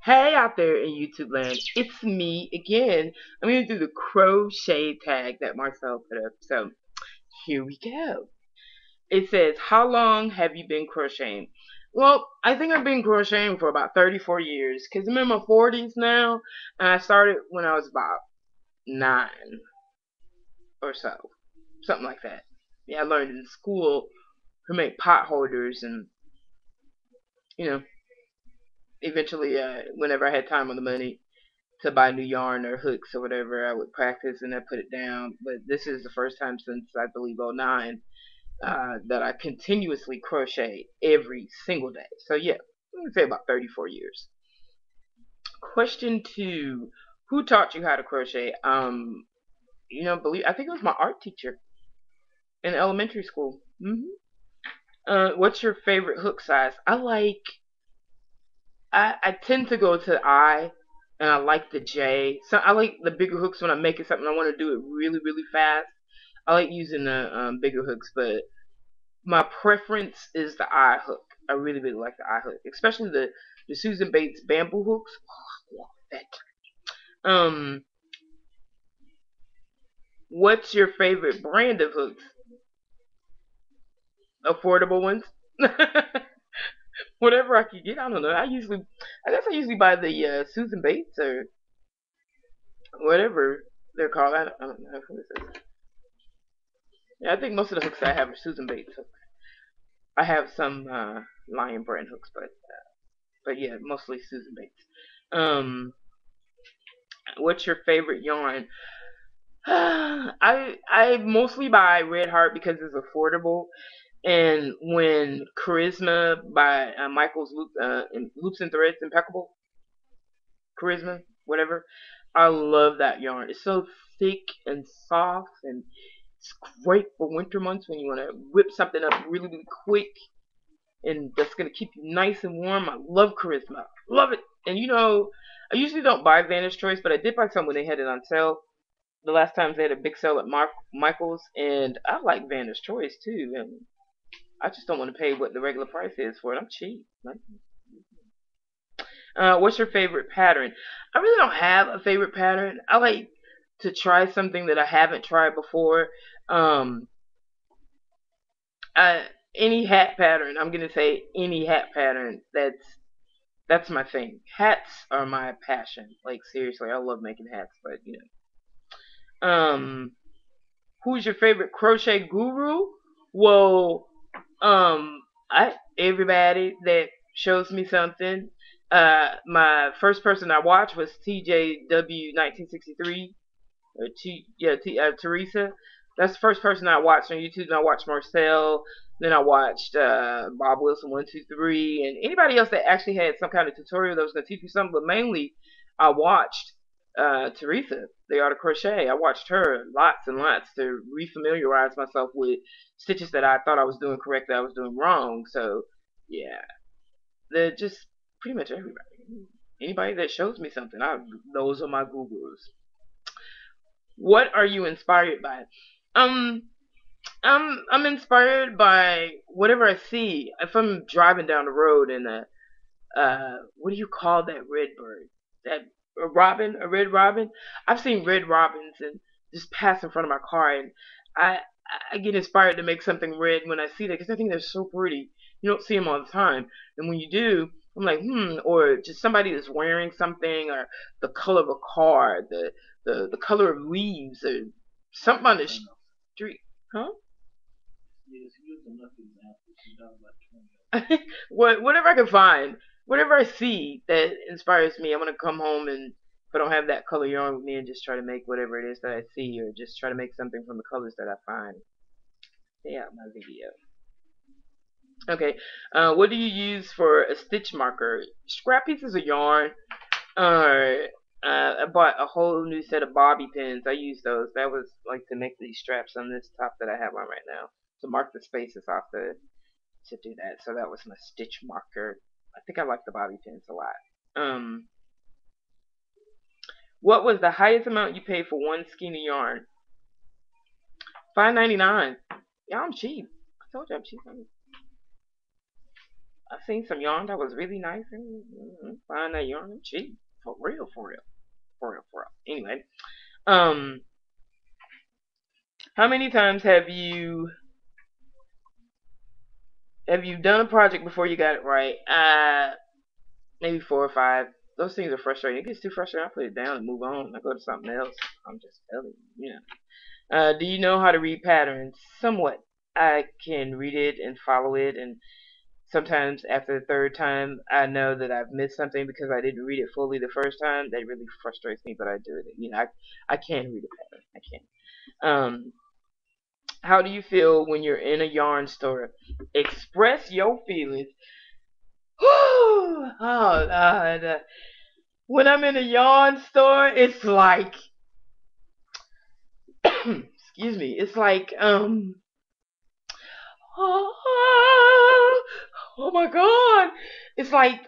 Hey out there in YouTube land, it's me again. I'm going to do the crochet tag that Marcel put up. So here we go. It says, how long have you been crocheting? Well, I think I've been crocheting for about 34 years because I'm in my 40s now, and I started when I was about 9 or so, something like that. Yeah, I learned in school to make pot holders, and you know, eventually, whenever I had time on the money to buy new yarn or hooks or whatever, I would practice and I put it down. But this is the first time since I believe '09 that I continuously crochet every single day. So yeah, I'm gonna say about 34 years. Question 2: who taught you how to crochet? Believe I think it was my art teacher in elementary school. What's your favorite hook size? I tend to go to I, and I like the J. So I like the bigger hooks when I'm making something I want to do it really, really fast. I like using the bigger hooks, but my preference is the I hook. I really, really like the I hook, especially the Susan Bates bamboo hooks. Oh, I love that. What's your favorite brand of hooks? Affordable ones. Whatever I can get. I don't know. I guess I usually buy the Susan Bates or whatever they're called. I don't know who this is. Yeah, I think most of the hooks I have are Susan Bates hooks. I have some Lion brand hooks, but yeah, mostly Susan Bates. Um, what's your favorite yarn? I mostly buy Red Heart because it's affordable, and when Charisma by Michael's Loops and Threads Impeccable Charisma, whatever. I love that yarn. It's so thick and soft, and it's great for winter months when you want to whip something up really, really quick, and that's gonna keep you nice and warm. I love Charisma. Love it. And I usually don't buy Vantage Choice, but I did buy some when they had it on sale. The last time they had a big sale at Michael's, and I like Vantage Choice too. And I just don't want to pay what the regular price is for it. I'm cheap. What's your favorite pattern? I really don't have a favorite pattern. I like to try something that I haven't tried before. Um, I, any hat pattern. I'm gonna say any hat pattern. That's my thing. Hats are my passion. Like seriously, I love making hats. But who's your favorite crochet guru? Well, I everybody that shows me something. My first person I watched was TJW 1963, or Teresa. That's the first person I watched on YouTube. And I watched Marcel. Then I watched Bob Wilson 123, and anybody else that actually had some kind of tutorial that was going to teach you something. But mainly, I watched Teresa, the art of crochet. I watched her lots and lots to refamiliarize myself with stitches that I thought I was doing correct that I was doing wrong. So yeah, they're just pretty much everybody. Anybody that shows me something, those are my gurus. What are you inspired by? Um, I'm inspired by whatever I see. If I'm driving down the road and what do you call that red bird? That a robin, a red robin. I've seen red robins and just pass in front of my car, and I I get inspired to make something red when I see that because I think they're so pretty. You don't see them all the time, and when you do, I'm like, or just somebody that's wearing something, or the color of a car, the color of leaves, or something on the street, huh? Whatever I can find, whatever I see that inspires me, I'm gonna come home, and if I don't have that color yarn with me, and just try to make whatever it is that I see, or just try to make something from the colors that I find. Stay out my video. Okay, what do you use for a stitch marker? Scrap pieces of yarn. Uh, I bought a whole new set of bobby pins. I used those. That was like to make these straps on this top that I have on right now to mark the spaces off to do that. So that was my stitch marker. I think I like the bobby pins a lot. Um, what was the highest amount you paid for one skein of yarn? $5.99. Yeah, I'm cheap. I told you I'm cheap. I've seen some yarn that was really nice and find that yarn cheap. For real, for real, for real, for real. Anyway, um, how many times have you done a project before you got it right? Maybe 4 or 5. Those things are frustrating. It gets too frustrating. I put it down and move on. I go to something else. I'm just telling you. Do you know how to read patterns? Somewhat. I can read it and follow it, and sometimes after the third time, I know that I've missed something because I didn't read it fully the first time. That really frustrates me, but I do it. I can read a pattern. I can. How do you feel when you're in a yarn store? Express your feelings. Oh Lord. When I'm in a yarn store, it's like, excuse me, it's like, oh, oh my God. It's like,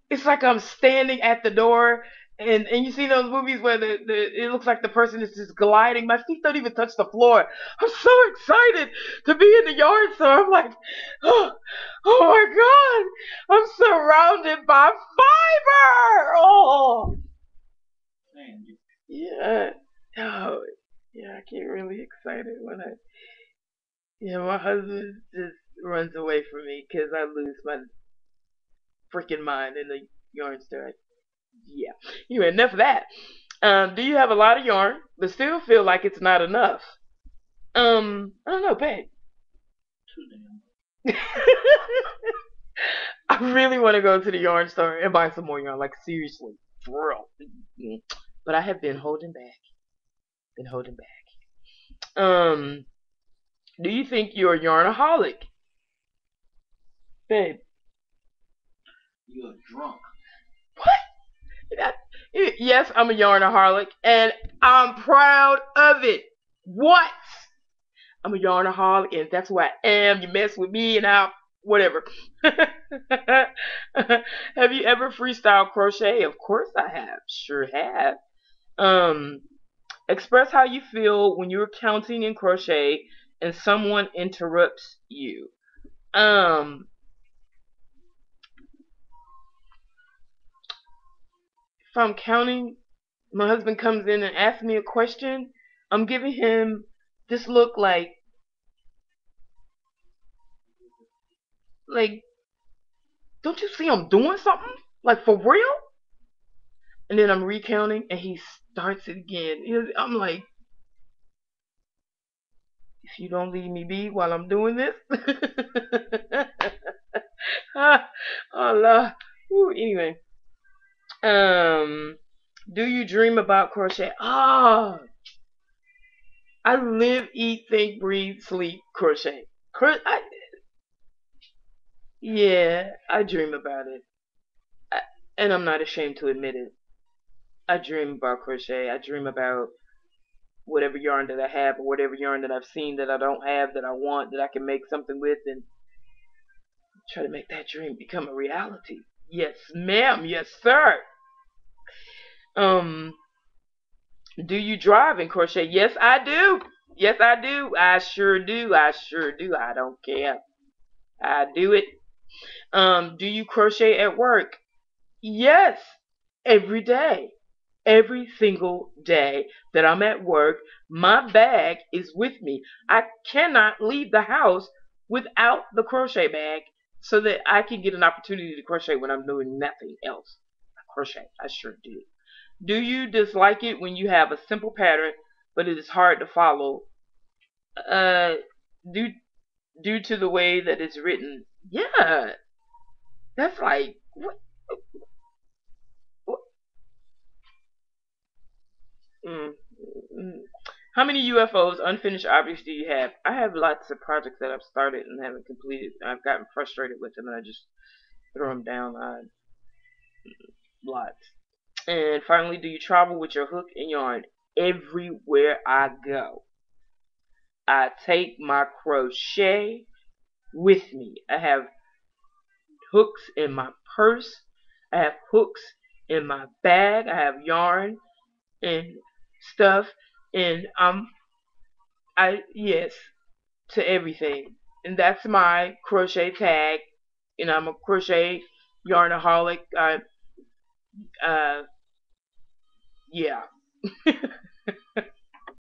it's like I'm standing at the door, and you see those movies where it looks like the person is just gliding. My feet don't even touch the floor. I'm so excited to be in the yard store. I'm like, oh, oh my God. I'm surrounded by fiber. Oh, yeah. Oh, yeah, I get really excited when my husband just runs away from me because I lose my freaking mind in the yarn store. Yeah. Anyway, enough of that. Do you have a lot of yarn, but still feel like it's not enough? I don't know, babe. I really want to go to the yarn store and buy some more yarn. Like seriously, for real. But I have been holding back. Been holding back. Do you think you're a yarnaholic, babe? You're drunk. What? Yes, I'm a yarnaholic, and I'm proud of it. What? I'm a yarnaholic, and that's who I am. You mess with me, and I'll whatever. Have you ever freestyle crochet? Of course I have. Sure have. Um, Express how you feel when you're counting in crochet and someone interrupts you. Um, if I'm counting, my husband comes in and asks me a question, I'm giving him this look like, don't you see I'm doing something? Like for real? And then I'm recounting and he starts it again. I'm like, if you don't leave me be while I'm doing this. Oh Lord. Ooh, anyway. Um do you dream about crochet? Oh, I live, eat, think, breathe, sleep, crochet. Yeah, I dream about it. I, and I'm not ashamed to admit it. I dream about crochet. I dream about whatever yarn that I have or whatever yarn that I've seen that I don't have that I want that I can make something with and try to make that dream become a reality. Yes, ma'am. Yes, sir. Um, do you drive in crochet? Yes, I do. Yes, I do. I sure do. I sure do. I don't care. I do it. Do you crochet at work? Yes, every day. Every single day that I'm at work, my bag is with me. I cannot leave the house without the crochet bag so that I can get an opportunity to crochet when I'm doing nothing else. I crochet. I sure do. Do you dislike it when you have a simple pattern but it is hard to follow? Uh, due due to the way that it's written. Yeah, that's like what? Mm, mm. How many UFOs, unfinished objects, do you have? I have lots of projects that I've started and haven't completed. I've gotten frustrated with them and I just throw them down. Lots. And finally, do you travel with your hook and yarn? Everywhere I go, I take my crochet with me. I have hooks in my purse. I have hooks in my bag. I have yarn and stuff. And yes, to everything. And that's my crochet tag I'm a crochet yarnaholic. Uh, yeah.